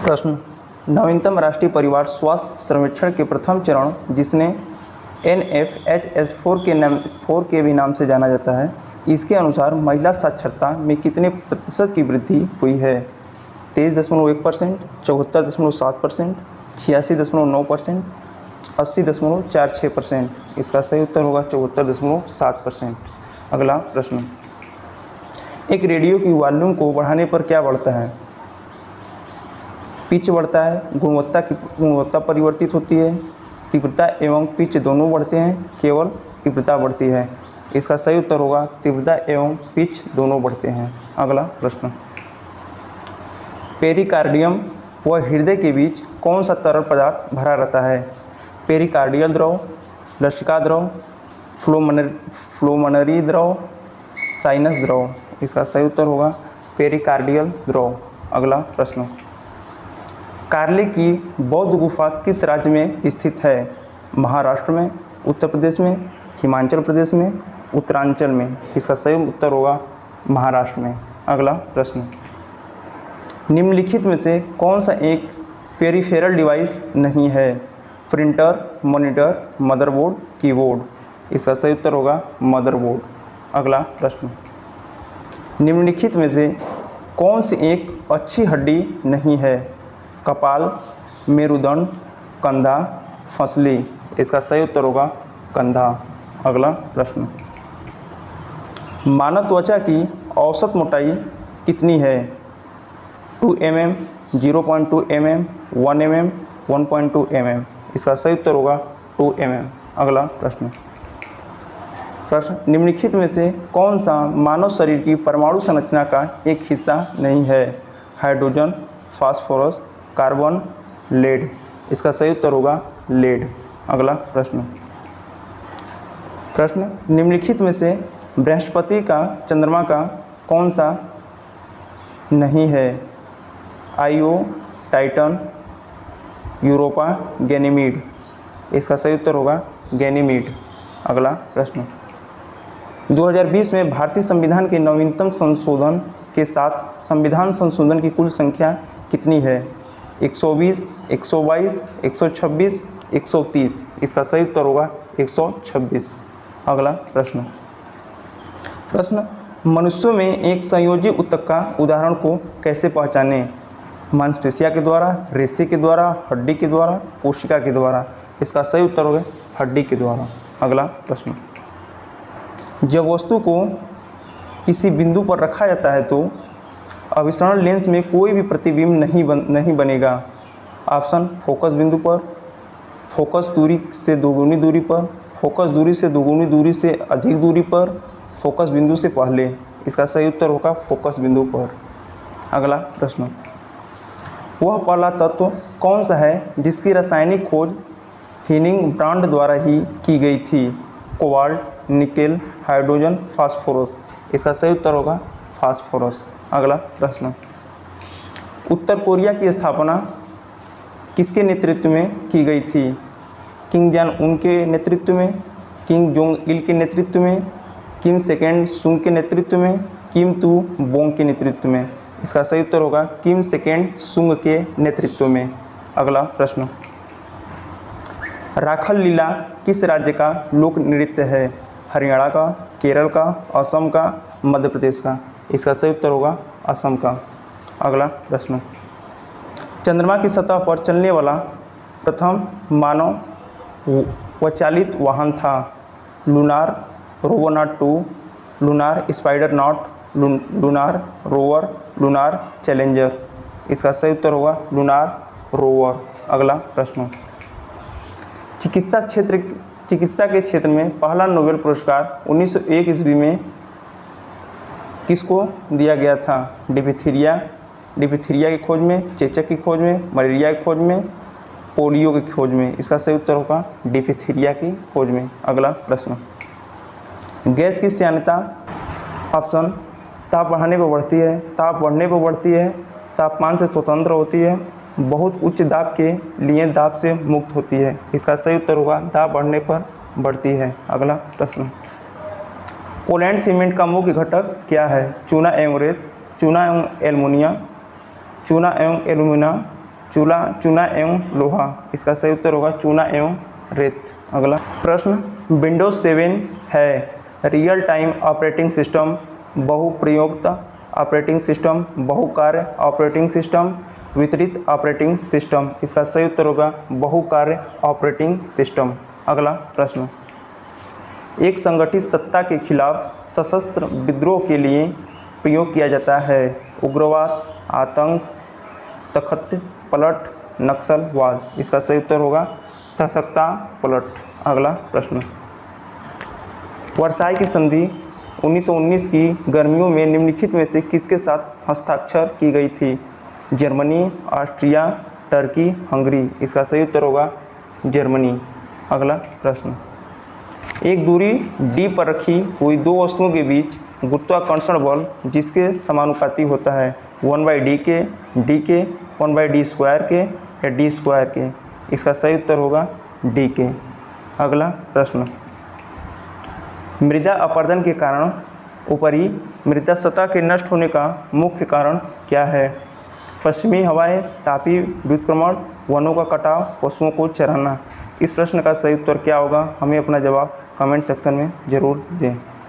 प्रश्न, नवीनतम राष्ट्रीय परिवार स्वास्थ्य सर्वेक्षण के प्रथम चरण, जिसने NFHS4 के भी नाम से जाना जाता है, इसके अनुसार महिला साक्षरता में कितने प्रतिशत की वृद्धि हुई है? 23.1%, 74.7%, 86.9%, 80.46%। इसका सही उत्तर होगा 74.7%। अगला प्रश्न, एक रेडियो की वॉल्यूम को बढ़ाने पर क्या बढ़ता है? पिच बढ़ता है, गुणवत्ता परिवर्तित होती है, तीव्रता एवं पिच दोनों बढ़ते हैं, केवल तीव्रता बढ़ती है। इसका सही उत्तर होगा तीव्रता एवं पिच दोनों बढ़ते हैं। अगला प्रश्न, पेरिकार्डियम व हृदय के बीच कौन सा तरल पदार्थ भरा रहता है? पेरिकार्डियल द्रव, लसिका द्रव, फ्लोमनरी द्रव, साइनस द्रव। इसका सही उत्तर होगा पेरिकार्डियल द्रव। अगला प्रश्न, कार्ले की बौद्ध गुफा किस राज्य में स्थित है? महाराष्ट्र में, उत्तर प्रदेश में, हिमाचल प्रदेश में, उत्तरांचल में। इसका सही उत्तर होगा महाराष्ट्र में। अगला प्रश्न, निम्नलिखित में से कौन सा एक पेरिफेरल डिवाइस नहीं है? Printer, monitor, motherboard, keyboard. इसका सही उत्तर होगा मदरबोर्ड। अगला प्रश्न, निम्नलिखित में से कौन सी एक अच्छी हड्डी नहीं है? कपाल, मेरुदंड, कंधा, फसली। इसका सही उत्तर होगा कंधा। अगला प्रश्न, मानव त्वचा की औसत मोटाई कितनी है? 2 mm, 0.2 mm, 1 mm, 1.2 mm। इसका सही उत्तर होगा 2 mm। अगला प्रश्न, निम्नलिखित में से कौन सा मानव शरीर की परमाणु संरचना का एक हिस्सा नहीं है? Hydrogen, phosphorus, carbon, lead. इसका सही उत्तर होगा लेड। अगला प्रश्न, निम्नलिखित में से बृहस्पति का चंद्रमा का कौन सा नहीं है? IO, Titan, Europa, Ganymede. इसका सही उत्तर होगा गैनीमीड। अगला प्रश्न, 2020 में भारतीय संविधान के नवीनतम संशोधन के साथ संविधान संशोधन की कुल संख्या कितनी है? 120, 122, 126, 130। इसका सही उत्तर होगा 126। अगला प्रश्न, मनुष्यों में एक संयोजी ऊतक का उदाहरण को कैसे पहचानें? मांसपेशिया के द्वारा, रेशे के द्वारा, हड्डी के द्वारा, कोशिका के द्वारा। इसका सही उत्तर होगा हड्डी के द्वारा। अगला प्रश्न, जब वस्तु को किसी बिंदु पर रखा जाता है तो अभिसरण लेंस में कोई भी प्रतिबिंब नहीं बनेगा। ऑप्शन, फोकस बिंदु पर, फोकस दूरी से दोगुनी दूरी पर, फोकस दूरी से दोगुनी दूरी से अधिक दूरी पर, फोकस बिंदु से पहले। इसका सही उत्तर होगा फोकस बिंदु पर। अगला प्रश्न, वह पहला तत्व कौन सा है जिसकी रासायनिक खोज हिनिंग ब्रांड द्वारा ही की गई थी? Cobalt, nickel, hydrogen, phosphorus. इसका सही उत्तर होगा फास्फोरस। अगला प्रश्न, उत्तर कोरिया की स्थापना किसके नेतृत्व में की गई थी? किम जान उन के नेतृत्व में, किम जोंग इल के नेतृत्व में, किम सेकेंड सुंग के नेतृत्व में, किम तू बोंग के नेतृत्व में। इसका सही उत्तर होगा किम सेकेंड सुंग के नेतृत्व में। अगला प्रश्न, राखल लीला किस राज्य का लोक नृत्य है? हरियाणा का, केरल का, असम का, मध्य प्रदेश का। इसका सही उत्तर होगा असम का। अगला प्रश्न, चंद्रमा की सतह पर चलने वाला प्रथम मानव स्वचालित वाहन था? Lunar Robonaut 2, lunar spider not, lunar rover, lunar challenger. इसका सही उत्तर होगा लूनार रोवर। अगला प्रश्न, चिकित्सा के क्षेत्र में पहला नोबेल पुरस्कार 1901 ईस्वी में किसको दिया गया था? डिप्थीरिया की खोज में, चेचक की खोज में, मलेरिया की खोज में, पोलियो की खोज में। इसका सही उत्तर होगा डिप्थीरिया की खोज में। अगला प्रश्न, गैस की श्यानता। ऑप्शन, ताप बढ़ाने पर बढ़ती है, ताप बढ़ने पर बढ़ती है, तापमान से स्वतंत्र होती है, बहुत उच्च दाब के लिए दाब से मुक्त होती है। इसका सही उत्तर होगा दाब बढ़ने पर बढ़ती है। अगला प्रश्न, पोलैंड सीमेंट का मुख्य घटक क्या है? चूना एवं रेत, चूना एवं एल्युमिनियम, चूना एवं एल्यूमिना, चूना एवं लोहा। इसका सही उत्तर होगा चूना एवं रेत। अगला प्रश्न, विंडोज 7 है रियल टाइम ऑपरेटिंग सिस्टम, बहुप्रयोगता ऑपरेटिंग सिस्टम, बहुकार्य ऑपरेटिंग सिस्टम, वितरित ऑपरेटिंग सिस्टम। इसका सही उत्तर होगा बहुकार्य ऑपरेटिंग सिस्टम। अगला प्रश्न, एक संगठित सत्ता के खिलाफ सशस्त्र विद्रोह के लिए प्रयोग किया जाता है उग्रवाद, आतंक, तख्त पलट, नक्सलवाद। इसका सही उत्तर होगा तख्ता पलट। अगला प्रश्न, वर्साई की संधि 1919 की गर्मियों में निम्नलिखित में से किसके साथ हस्ताक्षर की गई थी? Germany, Austria, Turkey, Hungary. इसका सही उत्तर होगा जर्मनी। अगला प्रश्न, एक दूरी d पर रखी हुई दो वस्तुओं के बीच गुरुत्वाकर्षण बल जिसके समानुपाती होता है 1/d के, d के, 1/d स्क्वायर के या d स्क्वायर के। इसका सही उत्तर होगा d के। अगला प्रश्न, मृदा अपरदन के कारण ऊपरी मृदा सतह के नष्ट होने का मुख्य कारण क्या है? पश्चिमी हवाएं, तापीय व्युत्क्रमण, वनों का कटाव, पशुओं को चराना। इस प्रश्न का सही उत्तर क्या होगा? हमें अपना जवाब कमेंट सेक्शन में ज़रूर दें।